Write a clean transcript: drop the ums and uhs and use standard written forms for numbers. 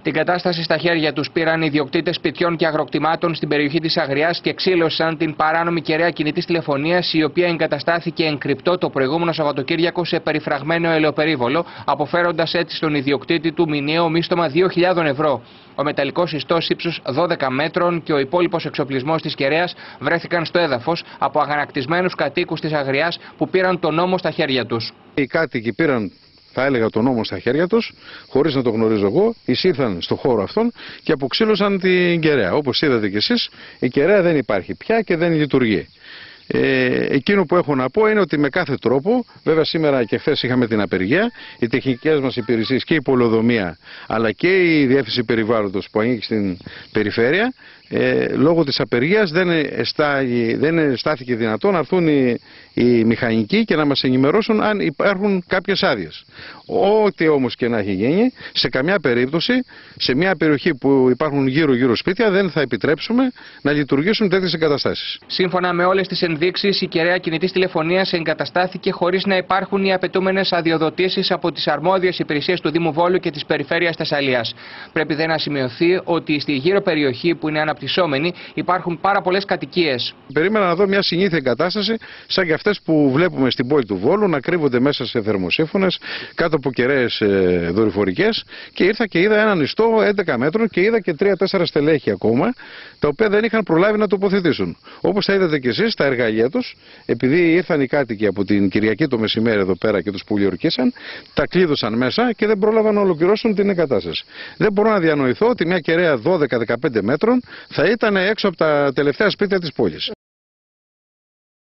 Την κατάσταση στα χέρια τους πήραν οι ιδιοκτήτες σπιτιών και αγροκτημάτων στην περιοχή της Αγριάς και ξύλωσαν την παράνομη κεραία κινητής τηλεφωνίας, η οποία εγκαταστάθηκε εν κρυπτό το προηγούμενο Σαββατοκύριακο σε περιφραγμένο ελαιοπερίβολο, αποφέροντας έτσι στον ιδιοκτήτη του μηνιαίο μίστομα 2.000 ευρώ. Ο μεταλλικός ιστός ύψους 12 μέτρων και ο υπόλοιπος εξοπλισμός της κεραίας βρέθηκαν στο έδαφος από αγανακτισμένους κατοίκους της Αγριάς που πήραν τον νόμο στα χέρια τους. Οι κάτοικοι πήραν, θα έλεγα, τον νόμο στα χέρια τους, χωρίς να το γνωρίζω εγώ, εισήλθαν στο χώρο αυτόν και αποξύλωσαν την κεραία. Όπως είδατε κι εσείς, η κεραία δεν υπάρχει πια και δεν λειτουργεί. Εκείνο που έχω να πω είναι ότι με κάθε τρόπο, βέβαια σήμερα και χθες είχαμε την απεργία, οι τεχνικές μας υπηρεσίες και η πολεοδομία αλλά και η διεύθυνση περιβάλλοντος που ανήκει στην περιφέρεια, λόγω της απεργίας δεν στάθηκε δυνατόν να έρθουν οι μηχανικοί και να μας ενημερώσουν αν υπάρχουν κάποιες άδειες. Ό,τι όμως και να έχει γίνει, σε καμιά περίπτωση, σε μια περιοχή που υπάρχουν γύρω-γύρω σπίτια, δεν θα επιτρέψουμε να λειτουργήσουν τέτοιες εγκαταστάσεις. Σύμφωνα με όλες τις ενδείξεις, η κεραία κινητής τηλεφωνίας εγκαταστάθηκε χωρίς να υπάρχουν οι απαιτούμενες αδειοδοτήσεις από τις αρμόδιες υπηρεσίες του Δήμου Βόλου και της Περιφέρειας Θεσσαλίας. Πρέπει δε να σημειωθεί ότι στη γύρω περιοχή που είναι αναπτυσσόμενη υπάρχουν πάρα πολλές κατοικίες. Περίμενα να δω μια συνήθεια εγκατάσταση σαν και αυτές που βλέπουμε στην πόλη του Βόλου, να κρύβονται μέσα σε θερμοσύφωνες, κάτω από κεραίες δορυφορικές, και ήρθα και είδα έναν ιστό 11 μέτρων και είδα και 3-4 στελέχη ακόμα, τα οποία δεν είχαν προλάβει να τοποθετήσουν. Όπως θα είδατε και εσείς, τα εργαλεία τους, επειδή ήρθαν οι κάτοικοι από την Κυριακή το μεσημέρι εδώ πέρα και τους πολιορκήσαν, τα κλείδωσαν μέσα και δεν πρόλαβαν να ολοκληρώσουν την εγκατάσταση. Δεν μπορώ να διανοηθώ ότι μια κεραία 12-15 μέτρων θα ήταν έξω από τα τελευταία σπίτια της πόλης.